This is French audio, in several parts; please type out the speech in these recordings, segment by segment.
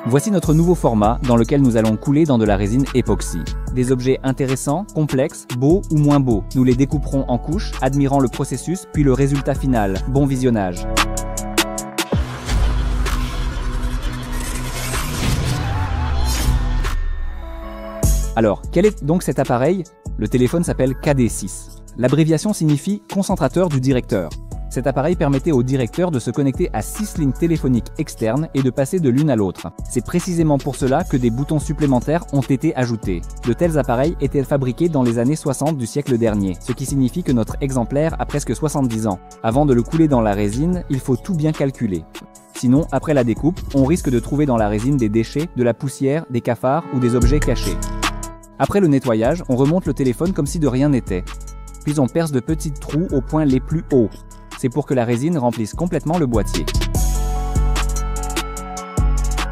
Voici notre nouveau format dans lequel nous allons couler dans de la résine époxy. Des objets intéressants, complexes, beaux ou moins beaux. Nous les découperons en couches, admirant le processus puis le résultat final. Bon visionnage. Alors, quel est donc cet appareil? Le téléphone s'appelle KD6. L'abréviation signifie concentrateur du directeur. Cet appareil permettait au directeur de se connecter à 6 lignes téléphoniques externes et de passer de l'une à l'autre. C'est précisément pour cela que des boutons supplémentaires ont été ajoutés. De tels appareils étaient fabriqués dans les années 60 du siècle dernier, ce qui signifie que notre exemplaire a presque 70 ans. Avant de le couler dans la résine, il faut tout bien calculer. Sinon, après la découpe, on risque de trouver dans la résine des déchets, de la poussière, des cafards ou des objets cachés. Après le nettoyage, on remonte le téléphone comme si de rien n'était. Puis on perce de petits trous aux points les plus hauts. C'est pour que la résine remplisse complètement le boîtier.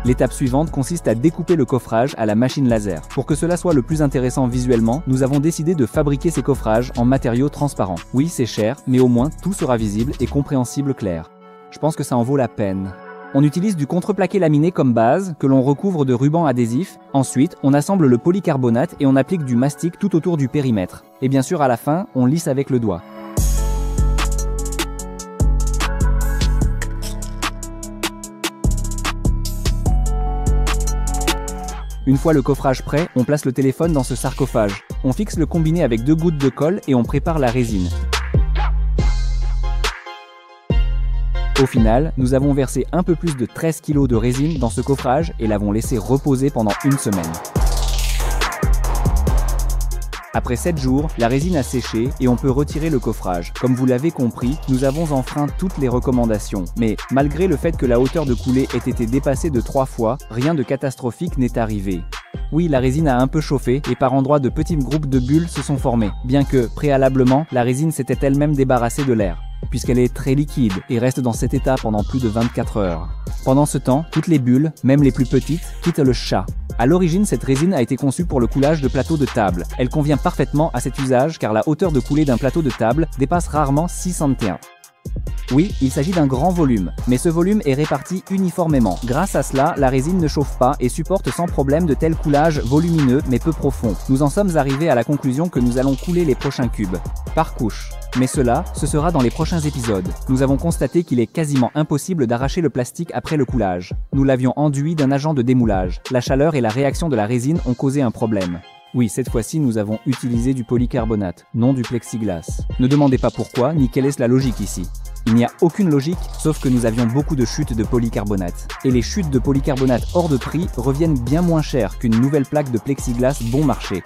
L'étape suivante consiste à découper le coffrage à la machine laser. Pour que cela soit le plus intéressant visuellement, nous avons décidé de fabriquer ces coffrages en matériaux transparents. Oui, c'est cher, mais au moins tout sera visible et compréhensible clair. Je pense que ça en vaut la peine. On utilise du contreplaqué laminé comme base, que l'on recouvre de ruban adhésif. Ensuite, on assemble le polycarbonate et on applique du mastic tout autour du périmètre. Et bien sûr, à la fin, on lisse avec le doigt. Une fois le coffrage prêt, on place le téléphone dans ce sarcophage. On fixe le combiné avec 2 gouttes de colle et on prépare la résine. Au final, nous avons versé un peu plus de 13 kg de résine dans ce coffrage et l'avons laissé reposer pendant une semaine. Après 7 jours, la résine a séché et on peut retirer le coffrage. Comme vous l'avez compris, nous avons enfreint toutes les recommandations. Mais malgré le fait que la hauteur de coulée ait été dépassée de 3 fois, rien de catastrophique n'est arrivé. Oui, la résine a un peu chauffé et par endroits de petits groupes de bulles se sont formés, bien que, préalablement, la résine s'était elle-même débarrassée de l'air, puisqu'elle est très liquide et reste dans cet état pendant plus de 24 heures. Pendant ce temps, toutes les bulles, même les plus petites, quittent le chat. À l'origine, cette résine a été conçue pour le coulage de plateaux de table. Elle convient parfaitement à cet usage car la hauteur de coulée d'un plateau de table dépasse rarement 6 cm. Oui, il s'agit d'un grand volume, mais ce volume est réparti uniformément. Grâce à cela, la résine ne chauffe pas et supporte sans problème de tels coulages volumineux mais peu profonds. Nous en sommes arrivés à la conclusion que nous allons couler les prochains cubes, par couche. Mais cela, ce sera dans les prochains épisodes. Nous avons constaté qu'il est quasiment impossible d'arracher le plastique après le coulage. Nous l'avions enduit d'un agent de démoulage. La chaleur et la réaction de la résine ont causé un problème. Oui, cette fois-ci, nous avons utilisé du polycarbonate, non du plexiglas. Ne demandez pas pourquoi, ni quelle est la logique ici. Il n'y a aucune logique, sauf que nous avions beaucoup de chutes de polycarbonate. Et les chutes de polycarbonate hors de prix reviennent bien moins cher qu'une nouvelle plaque de plexiglas bon marché.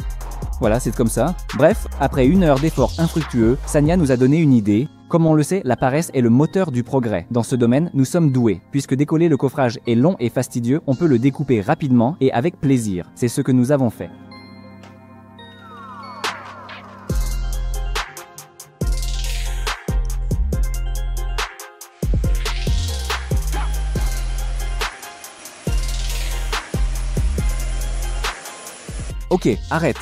Voilà, c'est comme ça. Bref, après 1 heure d'efforts infructueux, Sania nous a donné une idée. Comme on le sait, la paresse est le moteur du progrès. Dans ce domaine, nous sommes doués. Puisque décoller le coffrage est long et fastidieux, on peut le découper rapidement et avec plaisir. C'est ce que nous avons fait. Ok, arrête.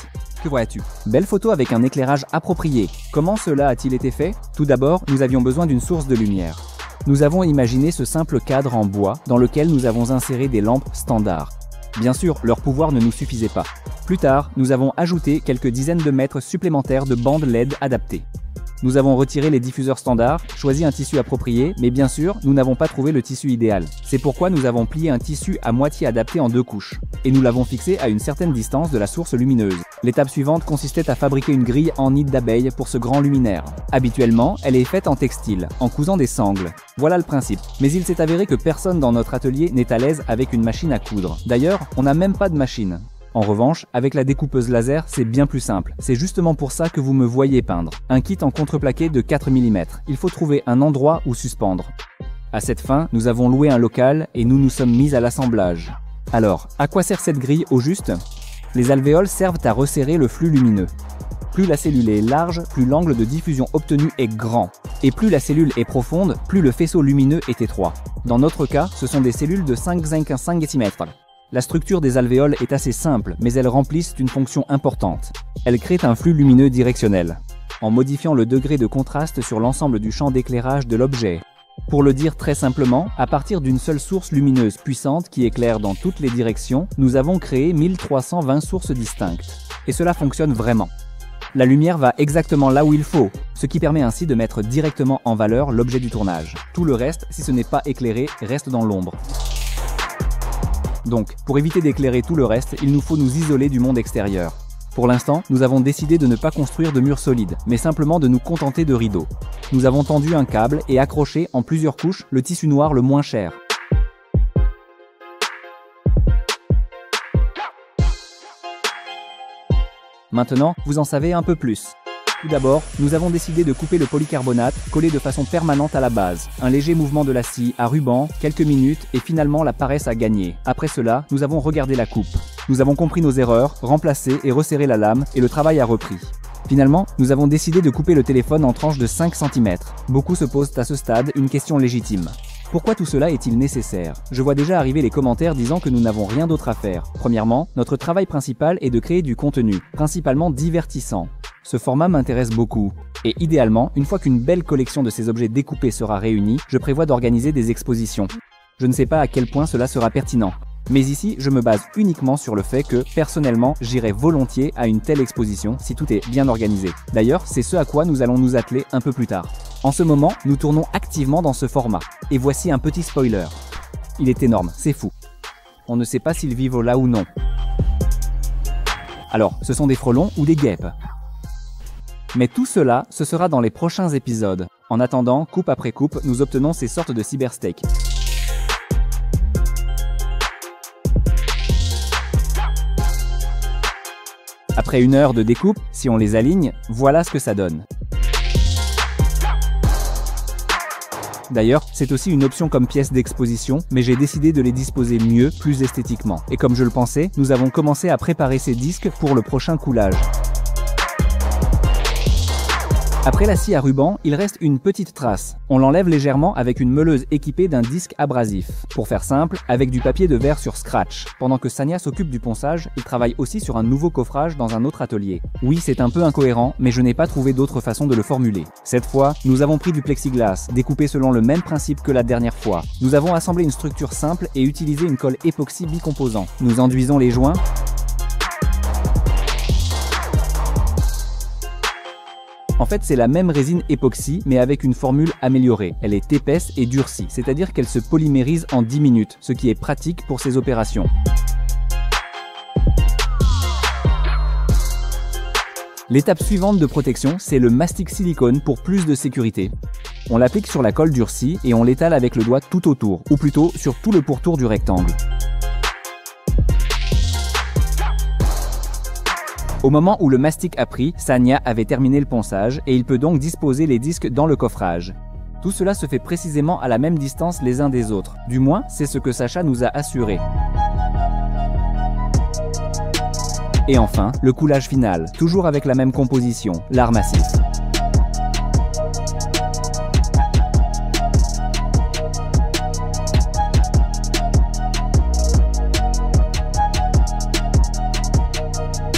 Que vois-tu? Belle photo avec un éclairage approprié. Comment cela a-t-il été fait? Tout d'abord, nous avions besoin d'une source de lumière. Nous avons imaginé ce simple cadre en bois dans lequel nous avons inséré des lampes standards. Bien sûr, leur pouvoir ne nous suffisait pas. Plus tard, nous avons ajouté quelques dizaines de mètres supplémentaires de bandes LED adaptées. Nous avons retiré les diffuseurs standards, choisi un tissu approprié, mais bien sûr, nous n'avons pas trouvé le tissu idéal. C'est pourquoi nous avons plié un tissu à moitié adapté en 2 couches. Et nous l'avons fixé à une certaine distance de la source lumineuse. L'étape suivante consistait à fabriquer une grille en nid d'abeille pour ce grand luminaire. Habituellement, elle est faite en textile, en cousant des sangles. Voilà le principe. Mais il s'est avéré que personne dans notre atelier n'est à l'aise avec une machine à coudre. D'ailleurs, on n'a même pas de machine. En revanche, avec la découpeuse laser, c'est bien plus simple. C'est justement pour ça que vous me voyez peindre. Un kit en contreplaqué de 4 mm. Il faut trouver un endroit où suspendre. À cette fin, nous avons loué un local et nous nous sommes mis à l'assemblage. Alors, à quoi sert cette grille au juste? Les alvéoles servent à resserrer le flux lumineux. Plus la cellule est large, plus l'angle de diffusion obtenu est grand. Et plus la cellule est profonde, plus le faisceau lumineux est étroit. Dans notre cas, ce sont des cellules de 5,5 cm. La structure des alvéoles est assez simple, mais elles remplissent une fonction importante. Elles créent un flux lumineux directionnel, en modifiant le degré de contraste sur l'ensemble du champ d'éclairage de l'objet. Pour le dire très simplement, à partir d'une seule source lumineuse puissante qui éclaire dans toutes les directions, nous avons créé 1320 sources distinctes. Et cela fonctionne vraiment. La lumière va exactement là où il faut, ce qui permet ainsi de mettre directement en valeur l'objet du tournage. Tout le reste, si ce n'est pas éclairé, reste dans l'ombre. Donc, pour éviter d'éclairer tout le reste, il nous faut nous isoler du monde extérieur. Pour l'instant, nous avons décidé de ne pas construire de murs solides, mais simplement de nous contenter de rideaux. Nous avons tendu un câble et accroché en plusieurs couches le tissu noir le moins cher. Maintenant, vous en savez un peu plus. Tout d'abord, nous avons décidé de couper le polycarbonate collé de façon permanente à la base. Un léger mouvement de la scie à ruban, quelques minutes et finalement la paresse a gagné. Après cela, nous avons regardé la coupe. Nous avons compris nos erreurs, remplacé et resserré la lame et le travail a repris. Finalement, nous avons décidé de couper le téléphone en tranches de 5 cm. Beaucoup se posent à ce stade une question légitime. Pourquoi tout cela est-il nécessaire? Je vois déjà arriver les commentaires disant que nous n'avons rien d'autre à faire. Premièrement, notre travail principal est de créer du contenu, principalement divertissant. Ce format m'intéresse beaucoup. Et idéalement, une fois qu'une belle collection de ces objets découpés sera réunie, je prévois d'organiser des expositions. Je ne sais pas à quel point cela sera pertinent. Mais ici, je me base uniquement sur le fait que, personnellement, j'irai volontiers à une telle exposition si tout est bien organisé. D'ailleurs, c'est ce à quoi nous allons nous atteler un peu plus tard. En ce moment, nous tournons activement dans ce format. Et voici un petit spoiler. Il est énorme, c'est fou. On ne sait pas s'ils vivent là ou non. Alors, ce sont des frelons ou des guêpes? Mais tout cela, ce sera dans les prochains épisodes. En attendant, coupe après coupe, nous obtenons ces sortes de cybersteaks. Après 1 heure de découpe, si on les aligne, voilà ce que ça donne. D'ailleurs, c'est aussi une option comme pièce d'exposition, mais j'ai décidé de les disposer mieux, plus esthétiquement. Et comme je le pensais, nous avons commencé à préparer ces disques pour le prochain coulage. Après la scie à ruban, il reste une petite trace. On l'enlève légèrement avec une meuleuse équipée d'un disque abrasif. Pour faire simple, avec du papier de verre sur scratch. Pendant que Sania s'occupe du ponçage, il travaille aussi sur un nouveau coffrage dans un autre atelier. Oui, c'est un peu incohérent, mais je n'ai pas trouvé d'autre façon de le formuler. Cette fois, nous avons pris du plexiglas, découpé selon le même principe que la dernière fois. Nous avons assemblé une structure simple et utilisé une colle époxy bicomposant. Nous enduisons les joints. En fait, c'est la même résine époxy, mais avec une formule améliorée. Elle est épaisse et durcie, c'est-à-dire qu'elle se polymérise en 10 minutes, ce qui est pratique pour ces opérations. L'étape suivante de protection, c'est le mastic silicone pour plus de sécurité. On l'applique sur la colle durcie et on l'étale avec le doigt tout autour, ou plutôt sur tout le pourtour du rectangle. Au moment où le mastic a pris, Sania avait terminé le ponçage et il peut donc disposer les disques dans le coffrage. Tout cela se fait précisément à la même distance les uns des autres. Du moins, c'est ce que Sacha nous a assuré. Et enfin, le coulage final, toujours avec la même composition, l'art massif.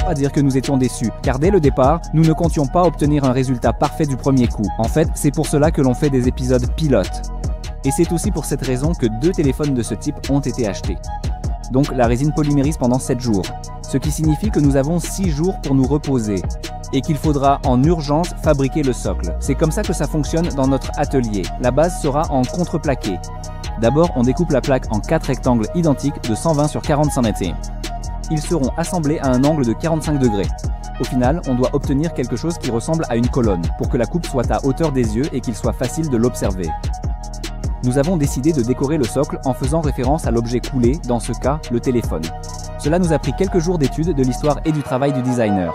À dire que nous étions déçus, car dès le départ, nous ne comptions pas obtenir un résultat parfait du premier coup. En fait, c'est pour cela que l'on fait des épisodes pilotes. Et c'est aussi pour cette raison que 2 téléphones de ce type ont été achetés. Donc la résine polymérise pendant 7 jours, ce qui signifie que nous avons 6 jours pour nous reposer, et qu'il faudra en urgence fabriquer le socle. C'est comme ça que ça fonctionne dans notre atelier. La base sera en contreplaqué. D'abord, on découpe la plaque en 4 rectangles identiques de 120 sur 40 cm. Ils seront assemblés à un angle de 45 degrés. Au final, on doit obtenir quelque chose qui ressemble à une colonne, pour que la coupe soit à hauteur des yeux et qu'il soit facile de l'observer. Nous avons décidé de décorer le socle en faisant référence à l'objet coulé, dans ce cas, le téléphone. Cela nous a pris quelques jours d'études de l'histoire et du travail du designer.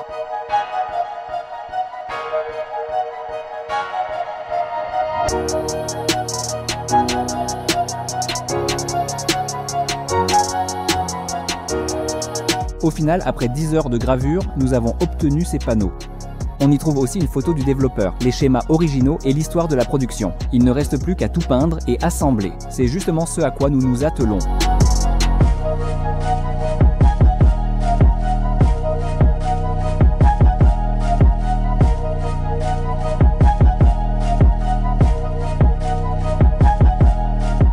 Au final, après 10 heures de gravure, nous avons obtenu ces panneaux. On y trouve aussi une photo du développeur, les schémas originaux et l'histoire de la production. Il ne reste plus qu'à tout peindre et assembler. C'est justement ce à quoi nous nous attelons.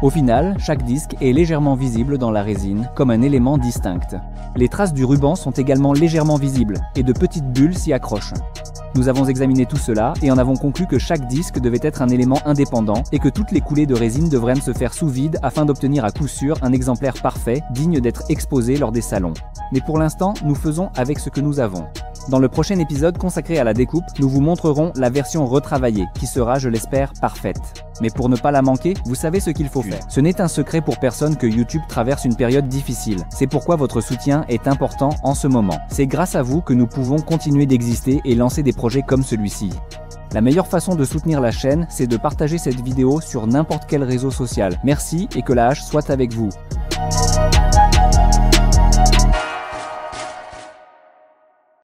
Au final, chaque disque est légèrement visible dans la résine, comme un élément distinct. Les traces du ruban sont également légèrement visibles, et de petites bulles s'y accrochent. Nous avons examiné tout cela et en avons conclu que chaque disque devait être un élément indépendant et que toutes les coulées de résine devraient se faire sous vide afin d'obtenir à coup sûr un exemplaire parfait, digne d'être exposé lors des salons. Mais pour l'instant, nous faisons avec ce que nous avons. Dans le prochain épisode consacré à la découpe, nous vous montrerons la version retravaillée, qui sera, je l'espère, parfaite. Mais pour ne pas la manquer, vous savez ce qu'il faut faire. Ce n'est un secret pour personne que YouTube traverse une période difficile. C'est pourquoi votre soutien est important en ce moment. C'est grâce à vous que nous pouvons continuer d'exister et lancer des projets comme celui-ci. La meilleure façon de soutenir la chaîne, c'est de partager cette vidéo sur n'importe quel réseau social. Merci et que la hache soit avec vous.